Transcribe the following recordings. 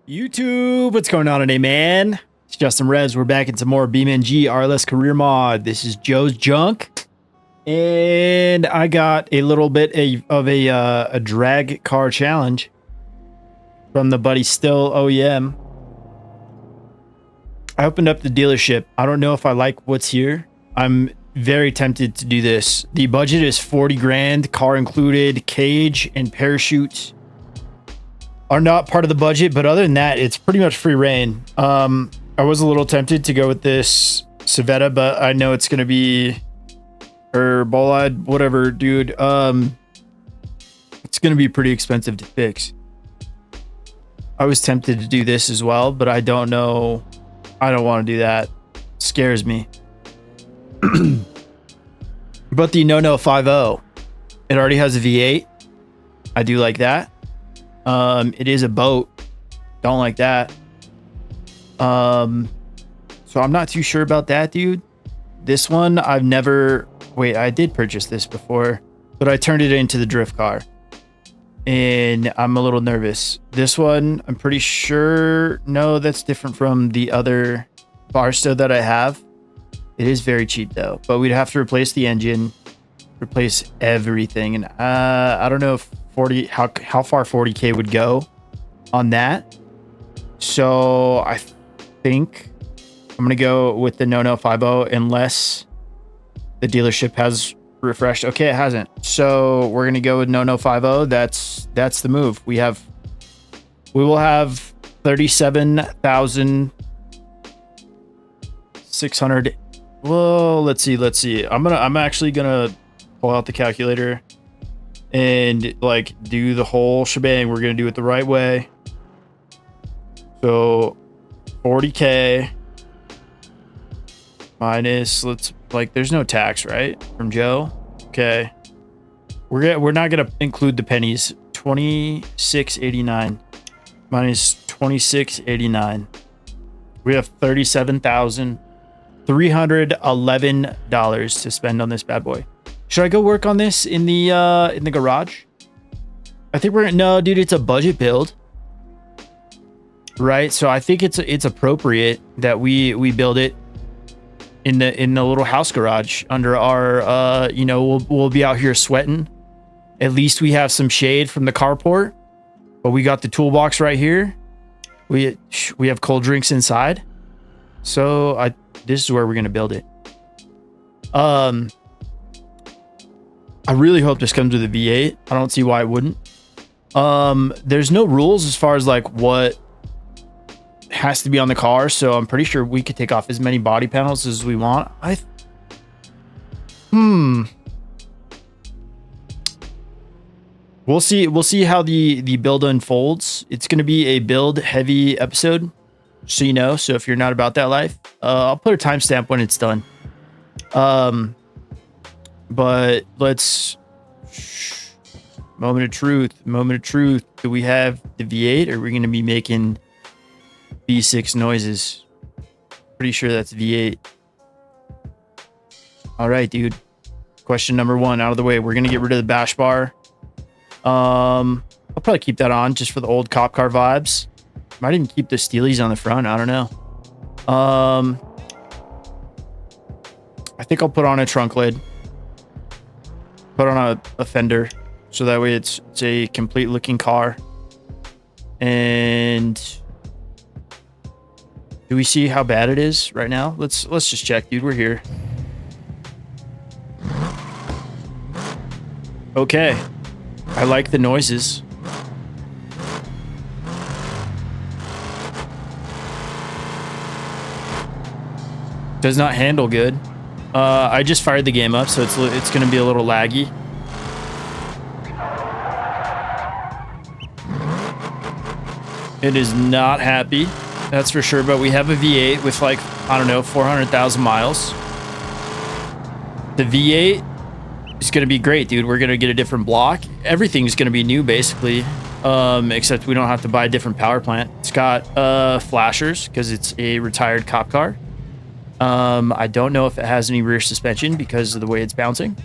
YouTube, what's going on today, man? It's Justin Rez. We're back in some more BeamNG RLS Career Mod. This is Joe's Junk, and I got a little bit of a drag car challenge from the Buddy Still OEM. I opened up the dealership. I don't know if I like what's here. I'm very tempted to do this. The budget is 40 grand, car included, cage and parachute are not part of the budget, but other than that, it's pretty much free reign. I was a little tempted to go with this Civetta, but I know it's gonna be or bolide, whatever, dude. It's gonna be pretty expensive to fix. I was tempted to do this as well, but I don't know. I don't want to do that. It scares me. But the No 50, it already has a V8. I do like that. It is a boat. Don't like that. So I'm not too sure about that, dude. This one, I've never... Wait, I did purchase this before, but I turned it into the drift car. And I'm a little nervous. This one, I'm pretty sure... No, that's different from the other Barstow that I have. It is very cheap, though. But we'd have to replace the engine, replace everything. And I don't know if 40 how far 40k would go on that. So I think I'm gonna go with the No 50 unless the dealership has refreshed. Okay, it hasn't. So we're gonna go with No 50. That's the move. We will have 37,600. Well, let's see. I'm actually gonna pull out the calculator and like do the whole shebang. We're gonna do it the right way. So 40k minus, there's no tax, right, from Joe? Okay, we're not gonna include the pennies. 2689 minus 2689. We have $37,311 to spend on this bad boy. Should I go work on this in the garage? I think no, dude, it's a budget build, right? So I think it's appropriate that we build it in the little house garage under our we'll be out here sweating. At least we have some shade from the carport, but we got the toolbox right here. We have cold drinks inside. So this is where we're gonna build it. I really hope this comes with a V8. I don't see why it wouldn't. There's no rules as far as like what has to be on the car, so I'm pretty sure we could take off as many body panels as we want. We'll see how the build unfolds. It's going to be a build heavy episode, so you know. So if you're not about that life, I'll put a timestamp when it's done. But let's... Moment of truth. Do we have the V8 or are we going to be making V6 noises? Pretty sure that's V8. All right, dude. Question number 1 out of the way. We're going to get rid of the bash bar. I'll probably keep that on just for the old cop car vibes. Might even keep the Steelies on the front. I don't know. I think I'll put on a trunk lid. Put on a fender, so that way it's a complete looking car. And do we see how bad it is right now? Let's just check, dude. We're here. Okay, I like the noises. Does not handle good. I just fired the game up, so it's going to be a little laggy. It is not happy, that's for sure, but we have a V8 with like, I don't know, 400,000 miles. The V8 is going to be great, dude. We're going to get a different block. Everything's going to be new, basically, except we don't have to buy a different power plant. It's got flashers because it's a retired cop car. I don't know if it has any rear suspension because of the way it's bouncing.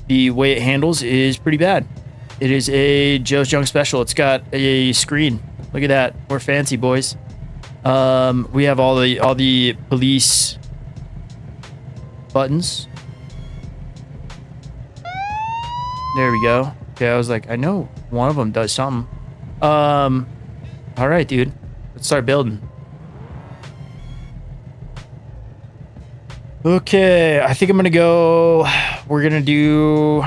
The way it handles is pretty bad. It is a Joe's Junk Special. It's got a screen Look at that. We're fancy, boys. We have all the police buttons. There we go. Okay, I was like, I know one of them does something. All right, dude. Let's start building. Okay, I think I'm gonna go. We're gonna do.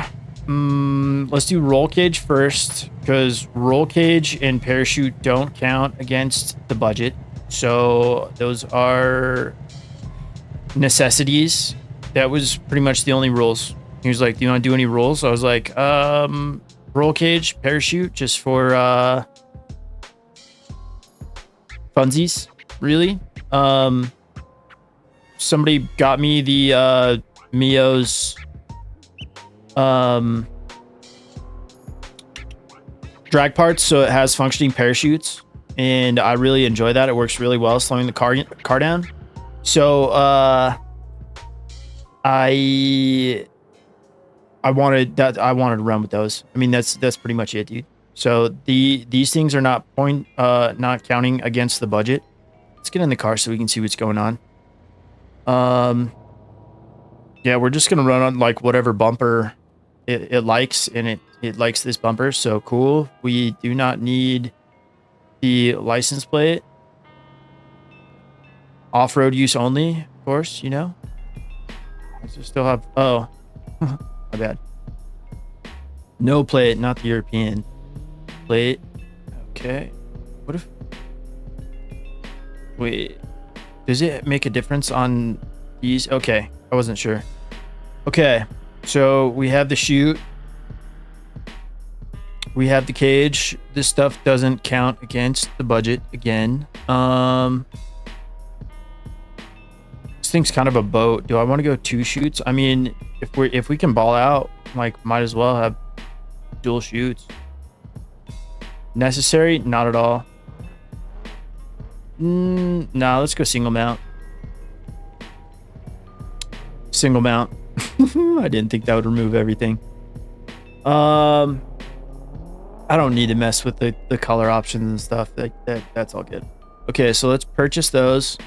Let's do roll cage first, because roll cage and parachute don't count against the budget. So those are necessities. That was pretty much the only rules. He was like, "Do you want to do any rules?" I was like, roll cage, parachute, just for funsies, really." Somebody got me the Mio's drag parts, so it has functioning parachutes, and I really enjoy that. It works really well slowing the car down. So I wanted to run with those. I mean, that's pretty much it, dude. So these things are not counting against the budget. Let's get in the car so we can see what's going on. Yeah, we're just gonna run on like whatever bumper it likes, and it likes this bumper, so cool. We do not need the license plate. Off-road use only, of course, you know. I still have, oh, my bad. No plate, not the European plate. Okay. What if, wait, does it make a difference on these? Okay, I wasn't sure. Okay, so we have the chute. We have the cage. This stuff doesn't count against the budget again. This thing's kind of a boat. Do I want to go 2 chutes? I mean, if we can ball out, like, might as well have dual chutes. Necessary? Not at all. Nah, let's go single mount. Single mount. I didn't think that would remove everything. I don't need to mess with the color options and stuff. That's all good. Okay, so let's purchase those.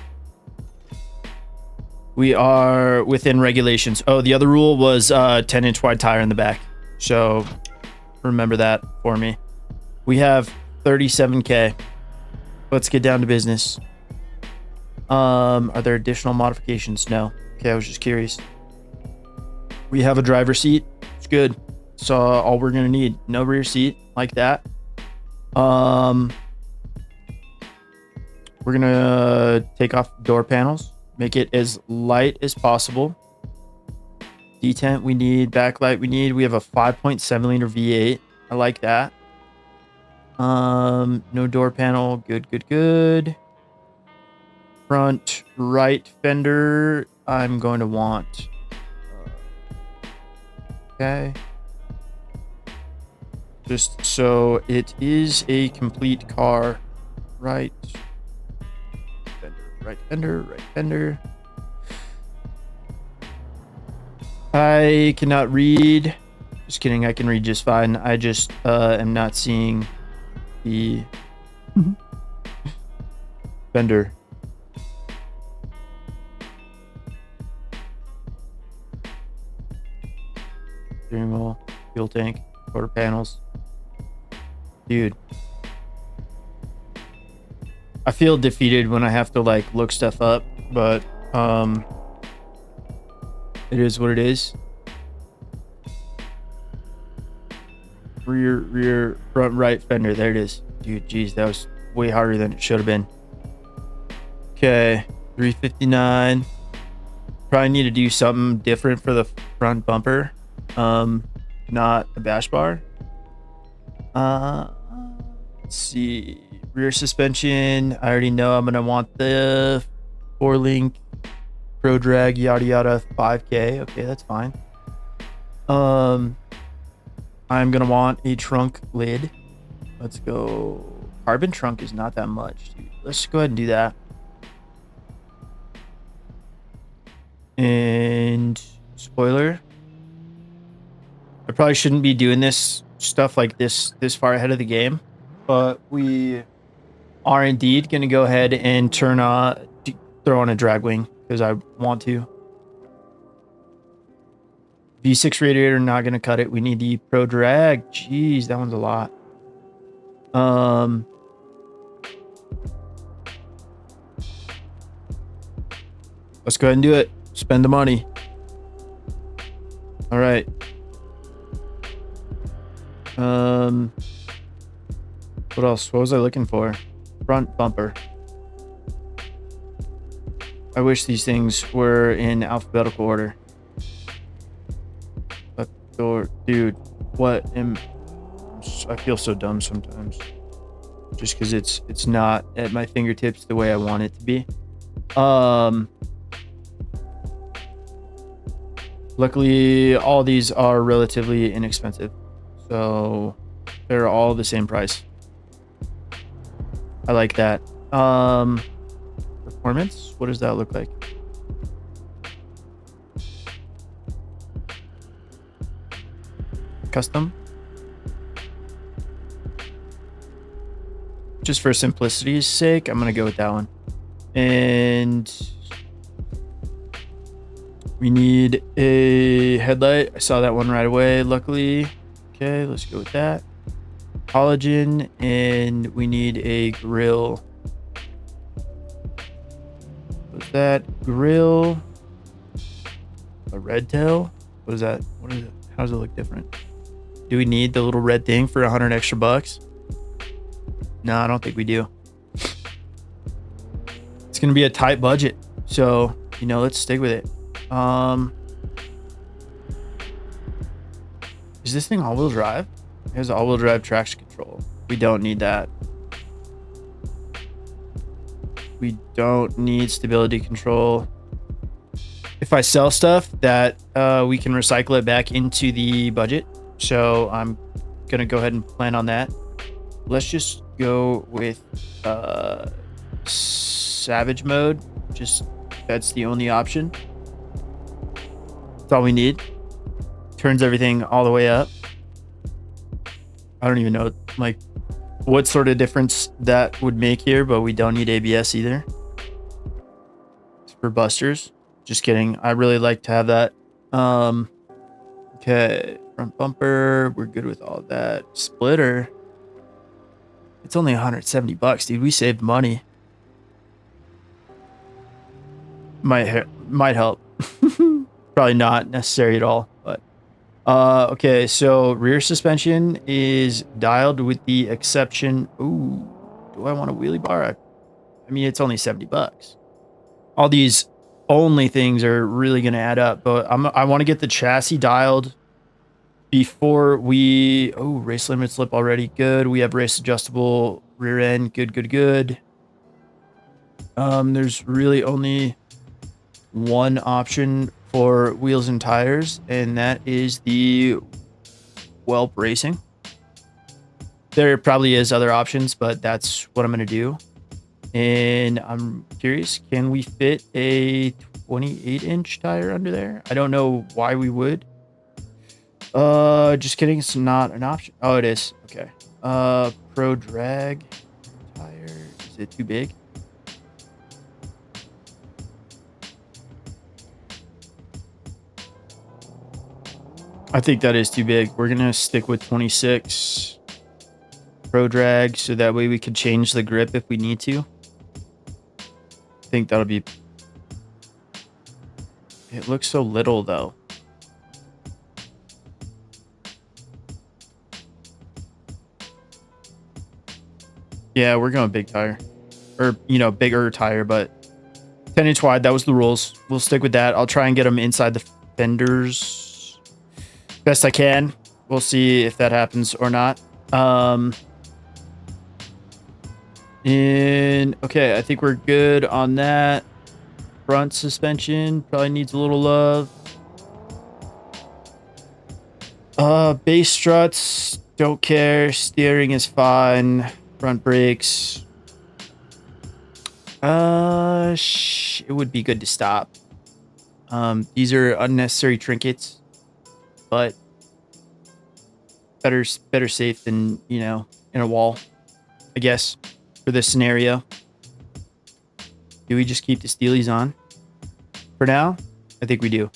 We are within regulations. Oh, the other rule was 10-inch wide tire in the back. So remember that for me. We have 37K. Let's get down to business. Are there additional modifications? No. Okay, I was just curious. We have a driver's seat. It's good. So all we're gonna need. No rear seat like that. We're gonna take off door panels. Make it as light as possible. Detent we need. Backlight we need. We have a 5.7 liter V8. I like that. No door panel. Good. Front right fender. I'm going to want. Okay. Just so it is a complete car. Right fender. I cannot read. Just kidding. I can read just fine. I just am not seeing the fender. Steering wheel, fuel tank, quarter panels. Dude. I feel defeated when I have to like look stuff up, but it is what it is. Rear front right fender. There it is. Dude, geez, that was way harder than it should have been. Okay, 359. Probably need to do something different for the front bumper. Not a bash bar. Let's see. Rear suspension. I already know I'm gonna want the 4-link pro drag yada yada 5K. Okay, that's fine. I'm gonna want a trunk lid. Let's go. Carbon trunk is not that much, dude. Let's go ahead and do that. And spoiler. I probably shouldn't be doing this stuff like this far ahead of the game, but we are indeed going to go ahead and throw on a drag wing because I want to. V6 radiator, not going to cut it. We need the Pro Drag. Jeez, that one's a lot. Let's go ahead and do it. Spend the money. All right. What else? What was I looking for? Front bumper. I wish these things were in alphabetical order. Dude, I feel so dumb sometimes. Just because it's not at my fingertips the way I want it to be. Luckily, all these are relatively inexpensive. So they're all the same price. I like that. Performance, what does that look like? Custom. Just for simplicity's sake, I'm gonna go with that one. And we need a headlight. I saw that one right away, luckily. Okay, let's go with that. Halogen, and we need a grill. What's that? Grill. A red tail? What is that? What is it? How does it look different? Do we need the little red thing for 100 extra bucks? No, I don't think we do. It's gonna be a tight budget, so let's stick with it. Is this thing all-wheel drive? It has all-wheel drive traction control. We don't need that. We don't need stability control. If I sell stuff that we can recycle it back into the budget, so I'm gonna go ahead and plan on that. Let's just go with Savage mode. That's the only option. That's all we need. Turns everything all the way up. I don't even know what sort of difference that would make here, but we don't need ABS either. It's for busters. Just kidding. I really like to have that. Okay, front bumper. We're good with all that. Splitter. It's only 170 bucks, dude. We saved money. Might help. Probably not necessary at all, but okay, so rear suspension is dialed with the exception. Ooh, do I want a wheelie bar? I mean, it's only 70 bucks. All these only things are really going to add up, but I want to get the chassis dialed before we... Oh, race limit slip already. Good. We have race adjustable rear end. Good. There's really only one option for wheels and tires, and that is the whelp racing. There probably is other options, but that's what I'm going to do. And I'm curious, can we fit a 28-inch tire under there? I don't know why we would. Just kidding. It's not an option. Oh, it is. Okay. Pro drag tire. Is it too big? I think that is too big. We're going to stick with 26 Pro drag, so that way we could change the grip if we need to. I think that'll be... It looks so little, though. Yeah, we're going big tire. Or, bigger tire, but 10-inch wide. That was the rules. We'll stick with that. I'll try and get them inside the fenders best I can. We'll see if that happens or not. And okay, I think we're good on that. Front suspension probably needs a little love. Base struts, don't care. Steering is fine. Front brakes. It would be good to stop. These are unnecessary trinkets, but better safe than, in a wall, I guess, for this scenario. Do we just keep the Steelies on for now? I think we do.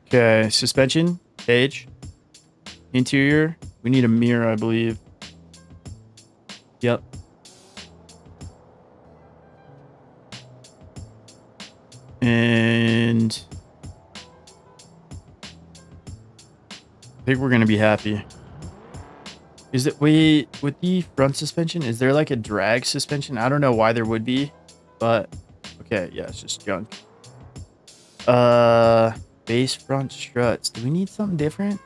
Okay, suspension, page, interior. We need a mirror, I believe. Yep. And I think we're gonna be happy. Is it, wait, with the front suspension, is there like a drag suspension? I don't know why there would be, but okay, yeah, it's just junk. Base front struts. Do we need something different?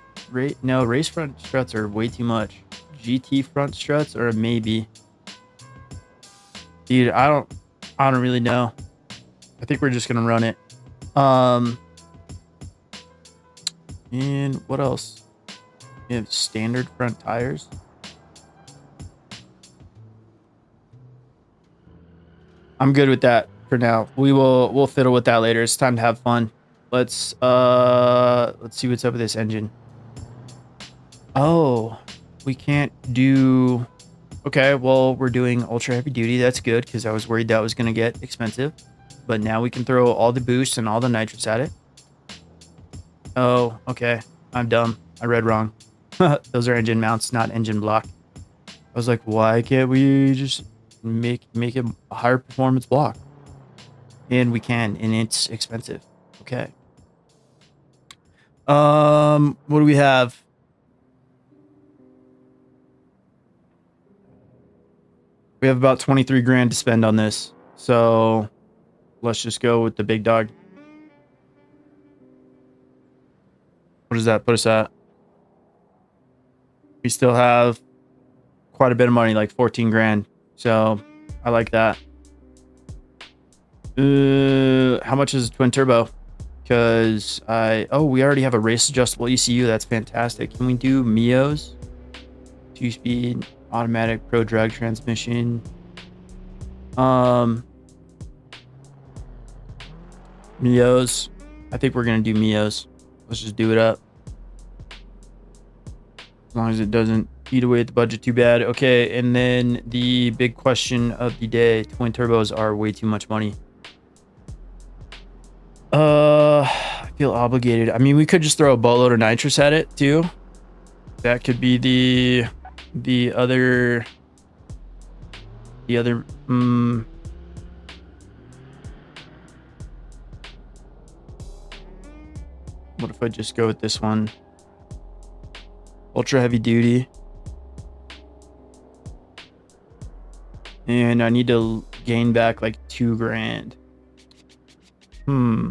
No, race front struts are way too much. GT front struts or maybe. Dude, I don't really know. I think we're just gonna run it. And what else? We have standard front tires. I'm good with that for now. We'll fiddle with that later. It's time to have fun. Let's see what's up with this engine. Oh, we can't do. Okay, well, we're doing ultra heavy duty. That's good because I was worried that was gonna get expensive. But now we can throw all the boost and all the nitrous at it. Oh, okay. I'm dumb. I read wrong. Those are engine mounts, not engine block. I was like, why can't we just make it a higher performance block? And we can, and it's expensive. Okay. What do we have? We have about 23 grand to spend on this. So let's just go with the big dog. What does that put us at? We still have quite a bit of money, like 14 grand. So I like that. How much is a twin turbo? Because we already have a race adjustable ECU. That's fantastic. Can we do Mios? 2-speed automatic pro drag transmission. Mios. I think we're gonna do Mios. Let's just do it up. As long as it doesn't eat away at the budget too bad. Okay, and then the big question of the day: twin turbos are way too much money. I feel obligated. I mean, we could just throw a boatload of nitrous at it too. That could be the other. What if I just go with this one? Ultra heavy duty. And I need to gain back like 2 grand. Good,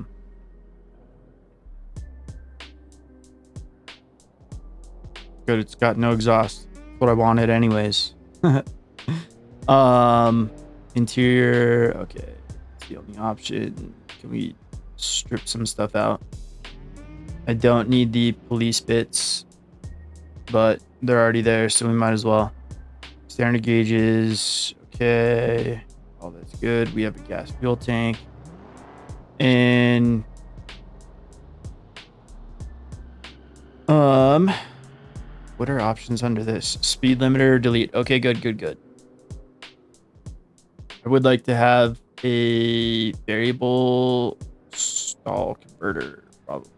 it's got no exhaust. That's what I wanted anyways. Interior, okay. It's the only option. Can we strip some stuff out? I don't need the police bits, but they're already there, so we might as well. Standard gauges, okay. All that's good. We have a gas fuel tank. And what are options under this? Speed limiter, delete. Okay, good. I would like to have a variable stall converter, probably.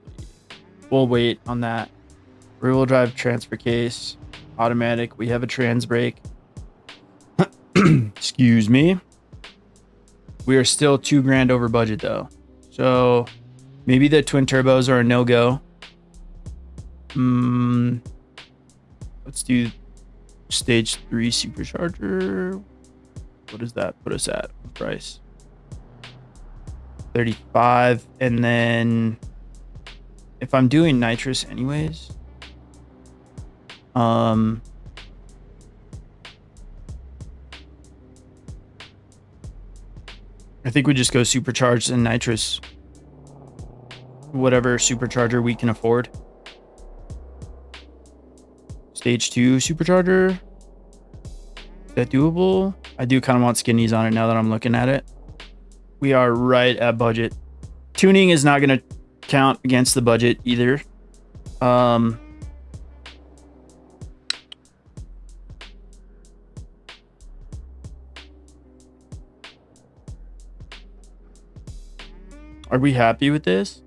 We'll wait on that. Rear-wheel drive transfer case, automatic. We have a trans brake. Excuse me. We are still 2 grand over budget though. So maybe the twin turbos are a no-go. Let's do stage 3 supercharger. What does that put us at? Price 35. And then if I'm doing nitrous anyways, I think we just go supercharged and nitrous. Whatever supercharger we can afford. Stage 2 supercharger. Is that doable? I do kind of want skinnies on it now that I'm looking at it. We are right at budget. Tuning is not going to count against the budget either. Are we happy with this?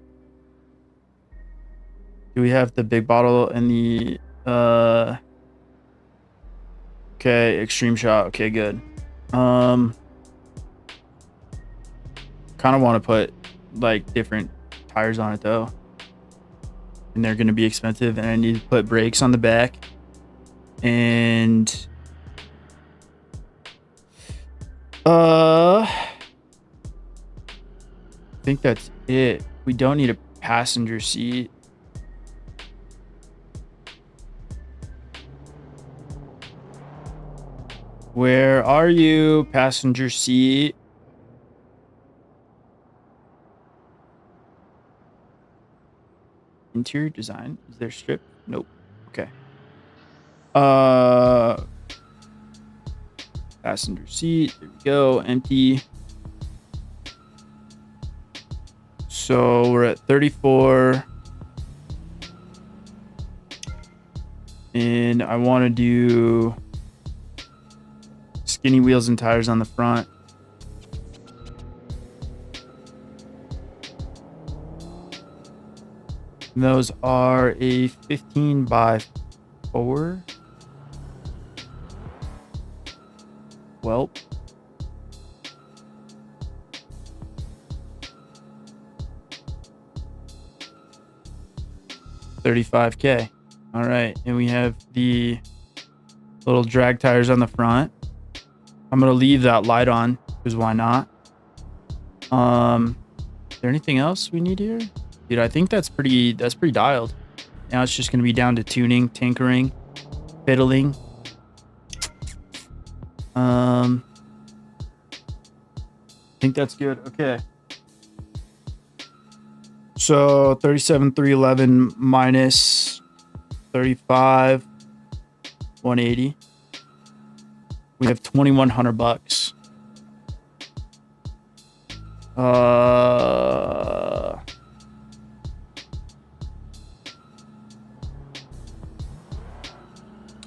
Do we have the big bottle and the okay, extreme shot. Okay, good. Kind of want to put like different tires on it though. And they're going to be expensive, and I need to put brakes on the back. And I think that's it. We don't need a passenger seat. Where are you, passenger seat? Interior design. Is there strip? Nope. Okay. Passenger seat. There we go. Empty. So we're at 34. And I want to do skinny wheels and tires on the front. Those are a 15 by 4. Well, $35K. All right, and we have the little drag tires on the front. I'm gonna leave that light on because why not? Is there anything else we need here? Dude, I think that's pretty dialed. Now it's just gonna be down to tuning, tinkering, fiddling. I think that's good. Okay. So 37,311 minus 35, 180. We have $2,100.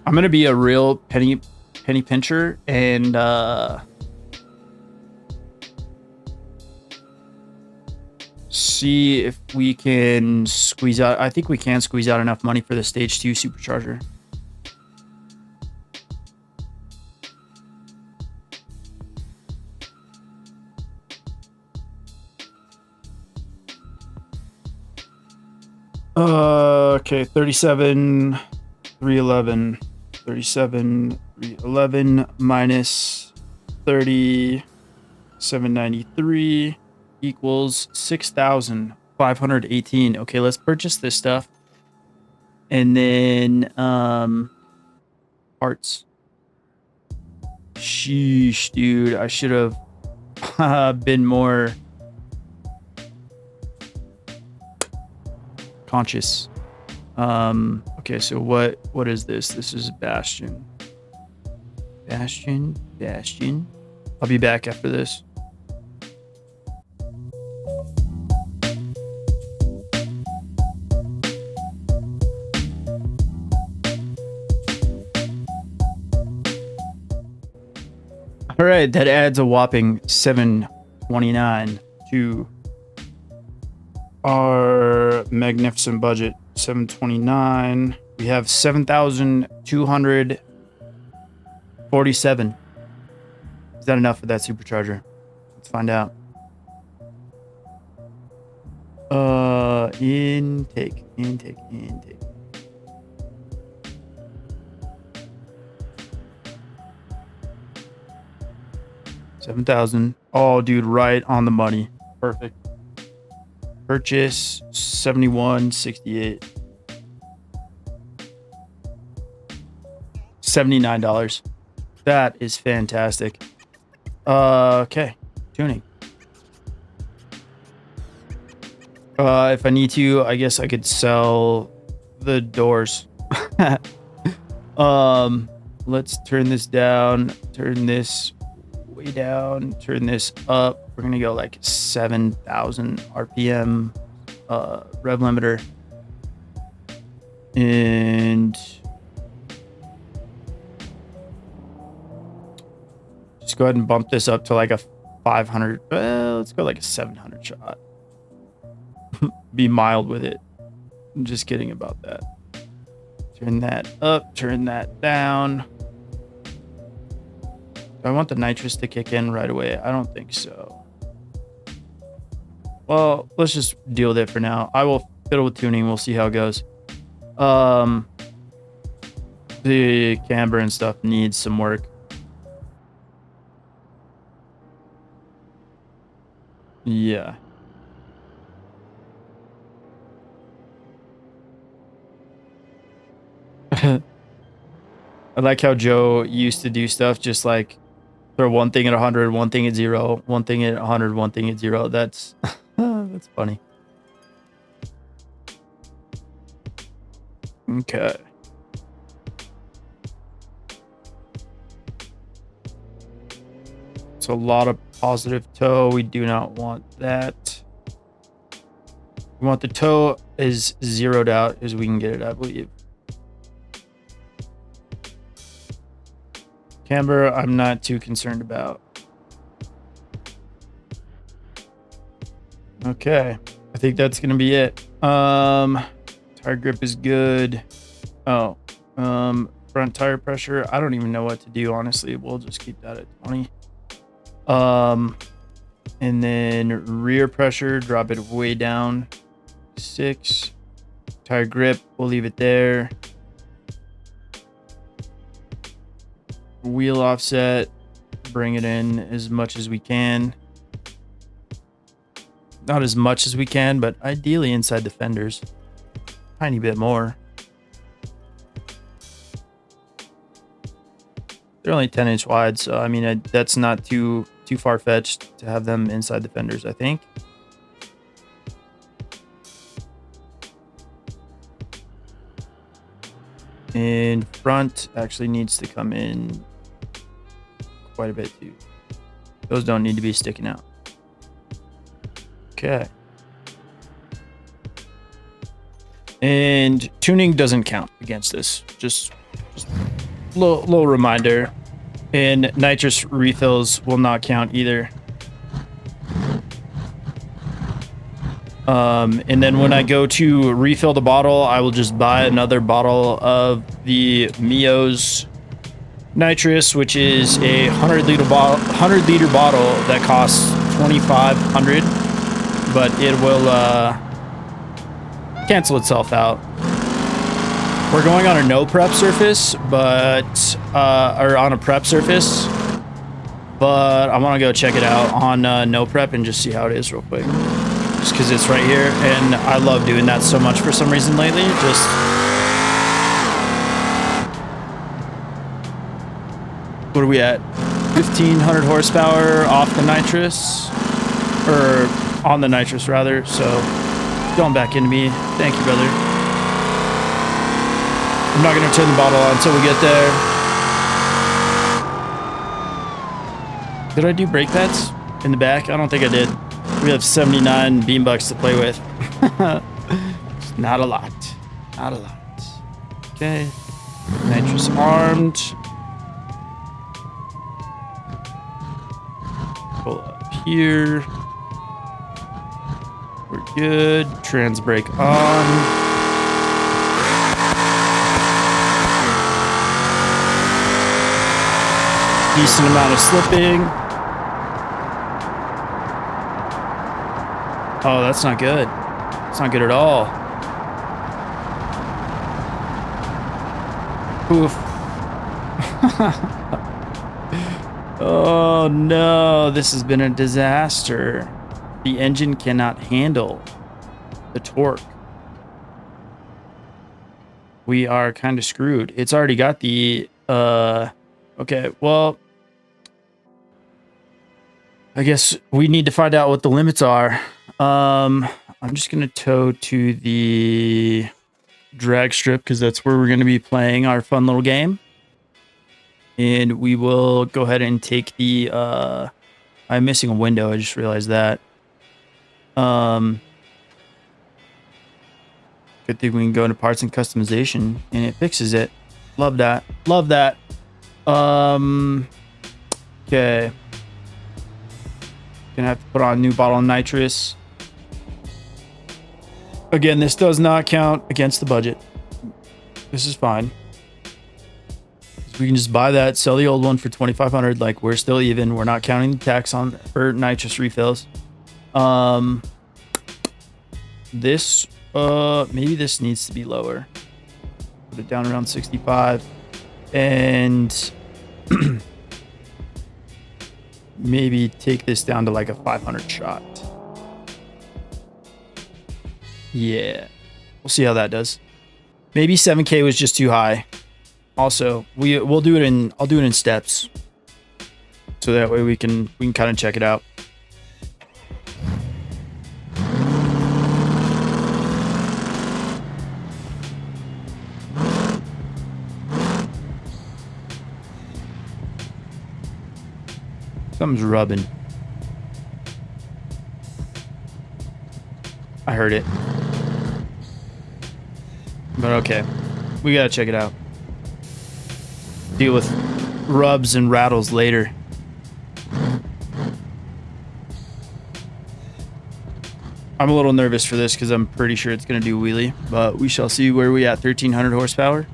I'm gonna be a real penny pincher and see if we can squeeze out. I think we can squeeze out enough money for the stage 2 supercharger. Okay, 37,311. 37,311 minus 3,793 equals 6,518. Okay, let's purchase this stuff. And then parts. Sheesh, dude. I should have been more conscious. Okay, so what is this? This is Bastion. Bastion. I'll be back after this. All right, that adds a whopping 729 to our magnificent budget. 729. We have 7,247. Is that enough for that supercharger? Let's find out. Intake. 7,000. Oh, dude, right on the money. Perfect. Purchase 71.68. $79. That is fantastic. Okay, tuning. If I need to, I guess I could sell the doors. Let's turn this down, turn this way down, turn this up. We're gonna go like 7,000 RPM rev limiter, and just go ahead and bump this up to like a 500. Let's go like a 700 shot. be mild with it. I'm just kidding about that. Turn that up, turn that down. Do I want the nitrous to kick in right away? I don't think so. Well, let's just deal with it for now. I will fiddle with tuning. We'll see how it goes. The camber and stuff needs some work. Yeah. I like how Joe used to do stuff just like throw one thing at 100, one thing at 0, one thing at 100, one thing at 0. That's that's funny. Okay. It's a lot of positive toe. We do not want that. We want the toe as zeroed out as we can get it, I believe. Camber, I'm not too concerned about. Okay, I think that's gonna be it. Tire grip is good. Oh, front tire pressure. I don't even know what to do, honestly. We'll just keep that at 20. And then rear pressure, drop it way down. 6. Tire grip, we'll leave it there. Wheel offset, bring it in as much as we can. Not as much as we can, but ideally inside the fenders. Tiny bit more. They're only 10-inch wide, so I mean that's not too far-fetched to have them inside the fenders, I think. And front actually needs to come in quite a bit too. Those don't need to be sticking out. Okay. And tuning doesn't count against this. Just little reminder. And nitrous refills will not count either. And then when I go to refill the bottle, I will just buy another bottle of the Mio's nitrous, which is a 100-liter bottle that costs $2,500, but it will cancel itself out. We're going on a no prep surface, but or on a prep surface, but I want to go check it out on no prep and just see how it is real quick. Just because it's right here, and I love doing that so much for some reason lately. Just what are we at? 1,500 horsepower off the nitrous, or on the nitrous rather. So going back into me. Thank you, brother. I'm not gonna turn the bottle on until we get there. Did I do brake pads in the back? I don't think I did. We have 79 beam bucks to play with. Not a lot. Not a lot. Okay. Nitrous armed. Pull up here. We're good. Trans brake on. Decent amount of slipping. Oh, that's not good. It's not good at all. Oof. Oh no, this has been a disaster. The engine cannot handle the torque. We are kind of screwed. It's already got the okay, well, I guess we need to find out what the limits are. I'm just gonna tow to the drag strip because that's where we're gonna be playing our fun little game. And we will go ahead and take the I'm missing a window, I just realized that. Good thing we can go into parts and customization and it fixes it. Love that. Love that. Okay. Gonna have to put on a new bottle of nitrous. Again, this does not count against the budget. This is fine. We can just buy that, sell the old one for 2,500. Like, we're still even. We're not counting the tax on for nitrous refills. This maybe this needs to be lower. Put it down around 65, and maybe take this down to like a 500 shot. Yeah, we'll see how that does. Maybe 7K was just too high. Also, I'll do it in steps, so that way we can kind of check it out. Something's rubbing. I heard it. But okay, we gotta check it out. Deal with rubs and rattles later. I'm a little nervous for this because I'm pretty sure it's gonna do wheelie, but we shall see. Where we at? 1,300 horsepower.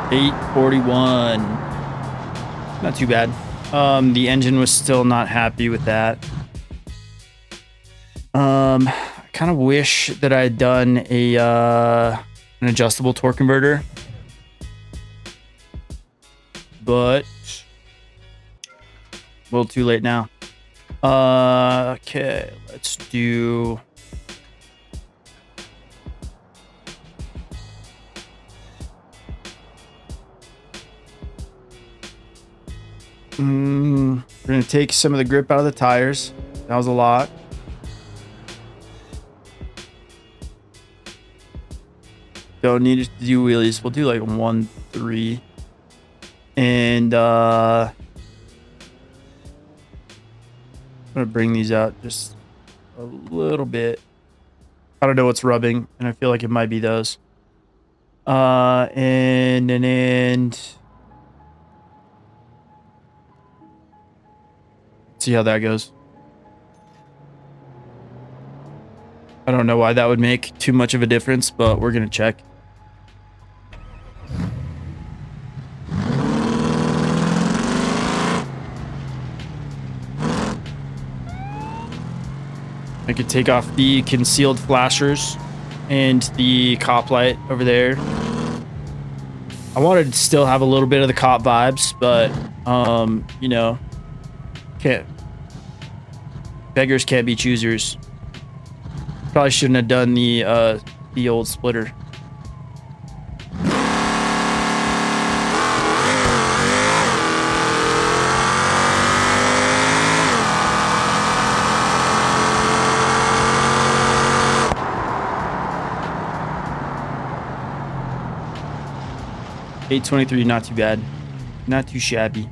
$841. Not too bad. The engine was still not happy with that. I kind of wish that I had done an adjustable torque converter, but a little too late now. Okay, let's do. We're gonna take some of the grip out of the tires. That was a lot. Don't need to do wheelies. We'll do like 1.3, and I'm gonna bring these out just a little bit. I don't know what's rubbing, and I feel like it might be those. And see how that goes. I don't know why that would make too much of a difference, but we're gonna check. I could take off the concealed flashers and the cop light over there. I wanted to still have a little bit of the cop vibes, but you know, beggars can't be choosers. Probably shouldn't have done the old splitter. $823, not too bad, not too shabby.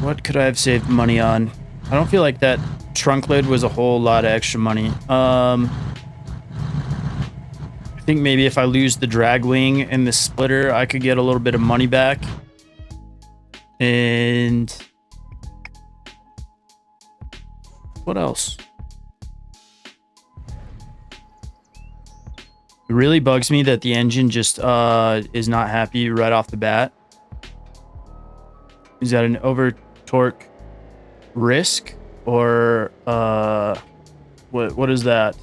What could I have saved money on? I don't feel like that trunk lid was a whole lot of extra money. I think maybe if I lose the drag wing and the splitter, I could get a little bit of money back. And what else? It really bugs me that the engine just is not happy right off the bat. Is that an over torque risk, or what is that?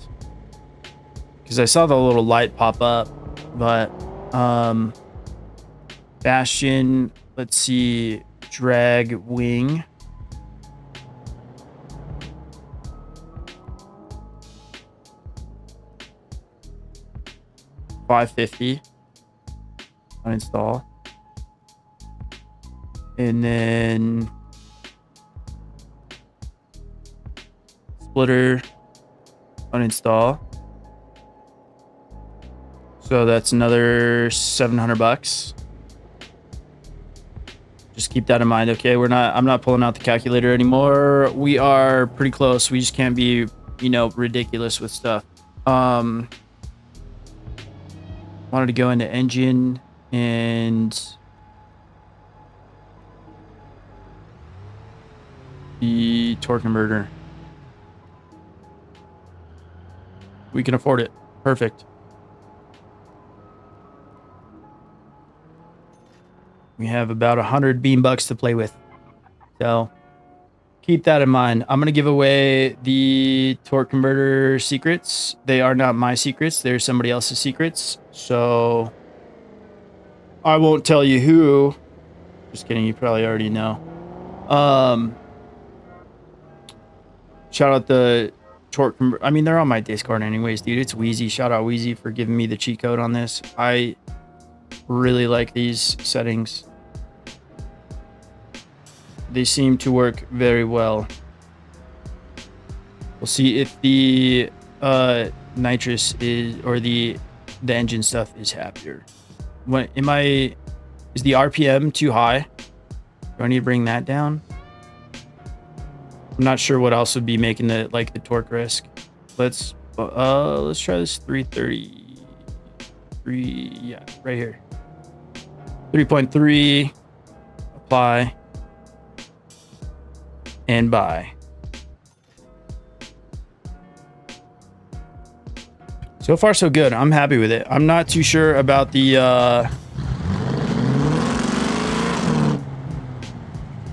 Because I saw the little light pop up, but Bastion, let's see, drag wing. $550 uninstall, and then splitter uninstall. So that's another $700. Just keep that in mind. Okay, I'm not pulling out the calculator anymore. We are pretty close. We just can't be, you know, ridiculous with stuff. Wanted to go into engine and the torque converter. We can afford it. Perfect. We have about 100 bean bucks to play with. So keep that in mind. I'm going to give away the torque converter secrets. They are not my secrets. They're somebody else's secrets. So I won't tell you who. Just kidding. You probably already know. Shout out the torque converter. I mean, they're on my Discord anyways, dude. It's Wheezy. Shout out Wheezy for giving me the cheat code on this. I really like these settings. They seem to work very well. We'll see if the nitrous is, or the engine stuff is happier. What is the RPM too high? Do I need to bring that down? I'm not sure what else would be making the torque risk. Let's try this 333. Yeah, right here. 3.3. Apply. And buy. So far, so good. I'm happy with it. I'm not too sure about the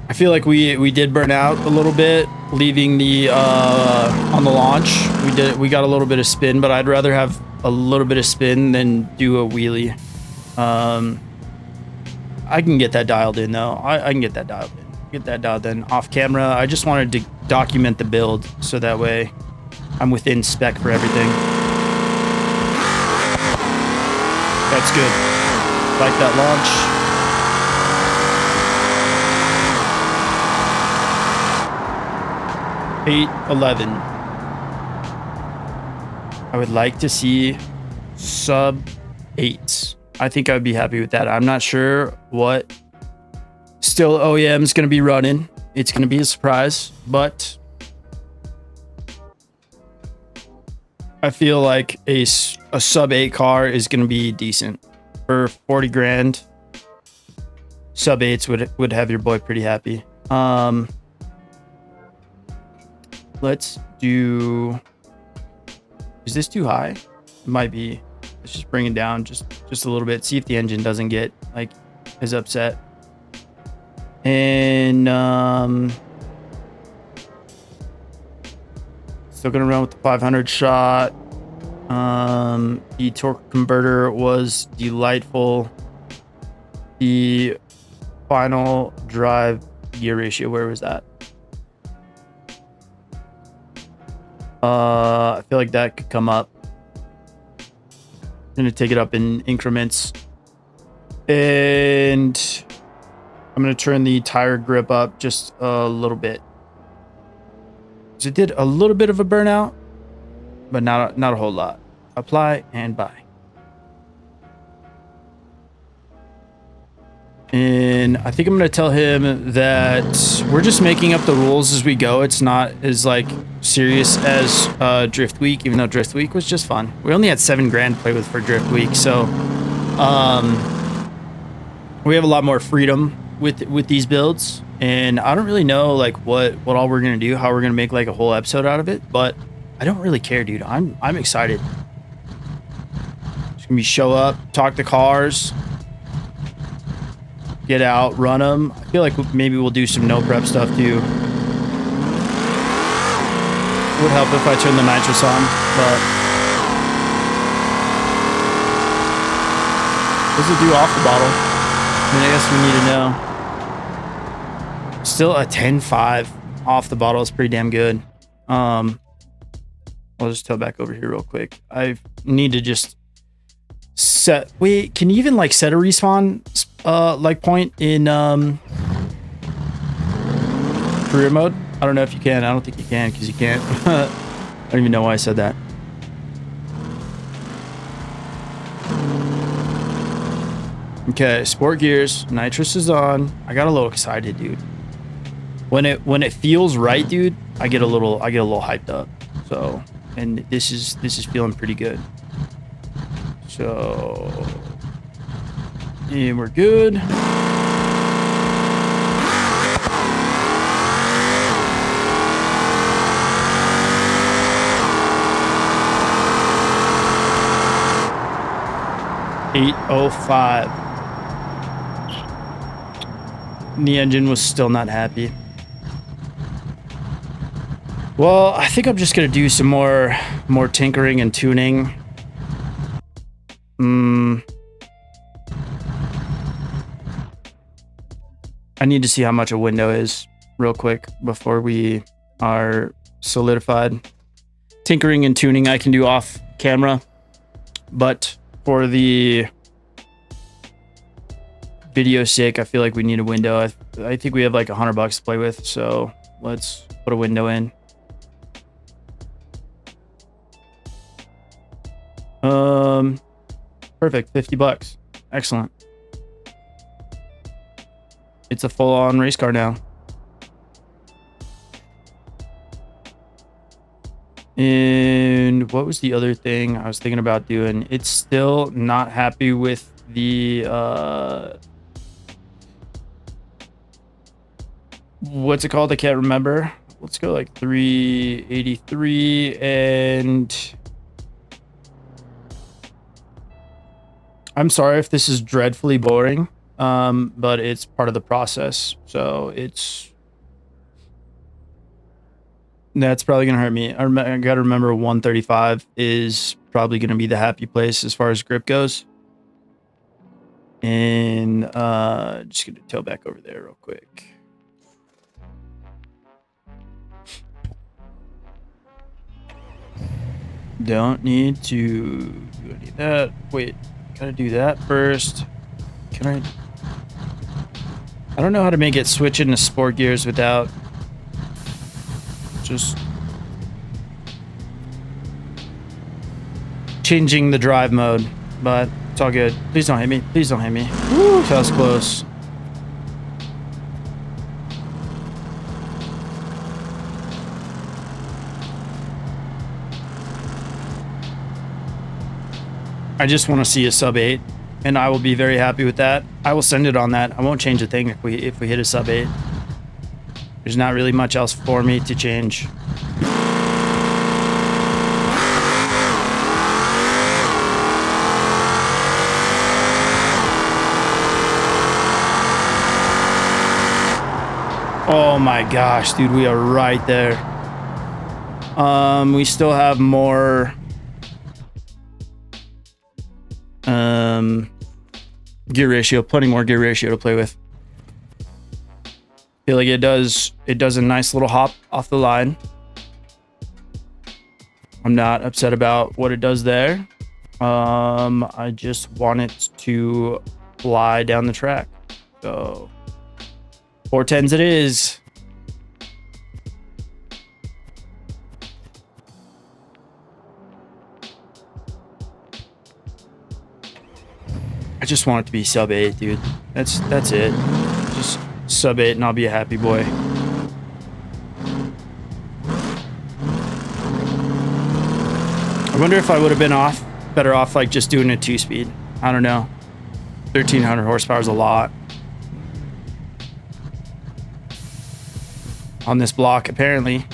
I feel like we did burn out a little bit leaving the on the launch. We got a little bit of spin, but I'd rather have a little bit of spin than do a wheelie. I can get that dialed in though. I can get that dialed in. Get that dialed in off camera. I just wanted to document the build so that way I'm within spec for everything. That's good. Like that launch. $8.11. I would like to see sub 8. I think I would be happy with that. I'm not sure what still OEM is going to be running. It's going to be a surprise, but I feel like a sub 8 car is going to be decent for 40 grand. Sub 8s would have your boy pretty happy. Let's do, is this too high? It might be. Let's just bring it down just a little bit. See if the engine doesn't get like as upset. And still gonna run with the 500 shot. The torque converter was delightful. The final drive gear ratio, where was that? I feel like that could come up. I'm gonna take it up in increments, and I'm gonna turn the tire grip up just a little bit. So it did a little bit of a burnout, but not a whole lot. Apply and buy. And I think I'm gonna tell him that we're just making up the rules as we go. It's not as like serious as Drift Week, even though Drift Week was just fun. We only had 7 grand to play with for Drift Week, so we have a lot more freedom with these builds. And I don't really know like what all we're gonna do, how we're gonna make like a whole episode out of it, but I don't really care, dude. I'm excited. Just gonna be show up, talk to cars, get out, run them. I feel like maybe we'll do some no prep stuff too. Would help if I turn the nitrous on, but what does it do off the bottle? I mean, I guess we need to know. Still a 10.5 off the bottle is pretty damn good. I'll just tell back over here real quick. I need to just set. Wait, can you even like set a respawn like point in career mode? I don't know if you can. I don't think you can because you can't. I don't even know why I said that. Okay, sport gears, nitrous is on. I got a little excited, dude. When it feels right, dude, I get a little hyped up. So, and this is feeling pretty good. So, and we're good. $805. The engine was still not happy. Well, I think I'm just gonna do some more tinkering and tuning. I need to see how much a window is real quick before we are solidified. Tinkering and tuning I can do off camera, but for the video sake, I feel like we need a window. I think we have like $100 to play with, so let's put a window in. Perfect, $50. Excellent. It's a full-on race car now. And what was the other thing I was thinking about doing? It's still not happy with the what's it called? I can't remember. Let's go like 383, and I'm sorry if this is dreadfully boring, but it's part of the process. So that's probably gonna hurt me. I gotta remember 135 is probably gonna be the happy place as far as grip goes. And just gonna tail back over there real quick. Don't need to do any of that. Wait, gotta do that first. Can I don't know how to make it switch into sport gears without just changing the drive mode, but it's all good. Please don't hit me. Please don't hit me. Woo, that was close. I just want to see a sub 8, and I will be very happy with that. I will send it on that. I won't change a thing if we hit a sub 8. There's not really much else for me to change. Oh my gosh, dude, we are right there. We still have more gear ratio, plenty more gear ratio to play with. Feel like it does a nice little hop off the line. I'm not upset about what it does there. I just want it to fly down the track. So 410s it is. I just want it to be sub 8, dude. That's it. Just sub 8 and I'll be a happy boy. I wonder if I would have been better off like just doing a 2-speed. I don't know. 1300 horsepower is a lot on this block, apparently.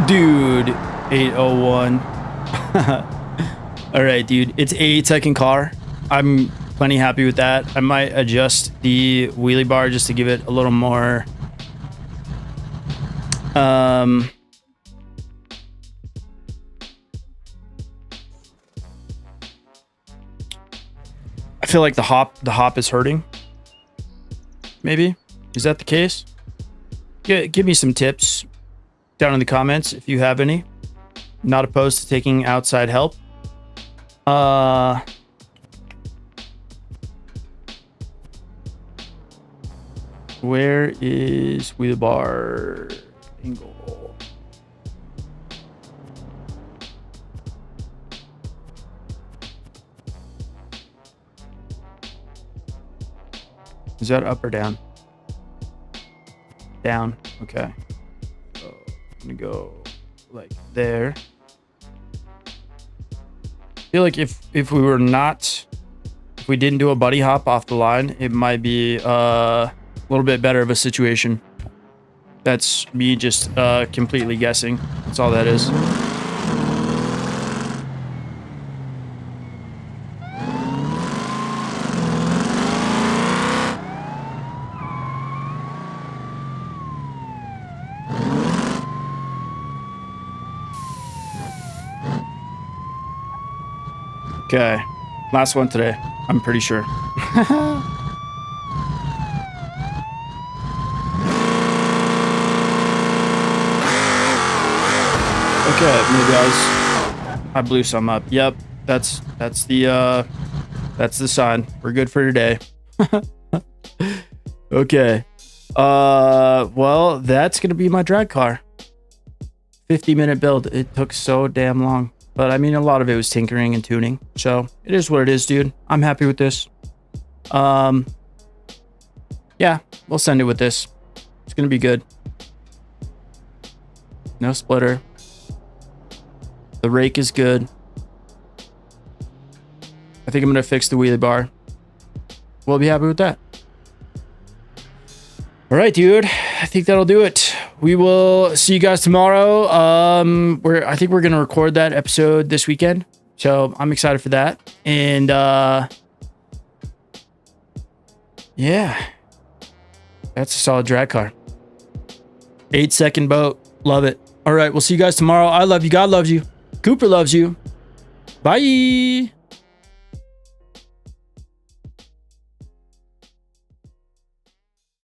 Dude, 801. All right, dude, it's a 8-second car. I'm plenty happy with that. I might adjust the wheelie bar just to give it a little more I feel like the hop is hurting. Maybe. Is that the case? Give me some tips down in the comments if you have any. Not opposed to taking outside help. I Where is wheel bar angle? Is that up or down? Down. Okay. So I'm gonna go like there. I feel like if we didn't do a buddy hop off the line, it might be a little bit better of a situation. That's me just completely guessing. That's all that is. Okay, last one today, I'm pretty sure. Okay, maybe I blew some up. Yep, that's the sign. We're good for today. Okay. Well, that's gonna be my drag car. 50-minute build. It took so damn long. But I mean, a lot of it was tinkering and tuning. So it is what it is, dude. I'm happy with this. Yeah, we'll send it with this. It's gonna be good. No splitter. The rake is good. I think I'm gonna fix the wheelie bar. We'll be happy with that. All right, dude. I think that'll do it. We will see you guys tomorrow. I think we're gonna record that episode this weekend, so I'm excited for that. And yeah, that's a solid drag car. 8-second boat. Love it. All right, we'll see you guys tomorrow. I love you. God loves you. Cooper loves you. Bye.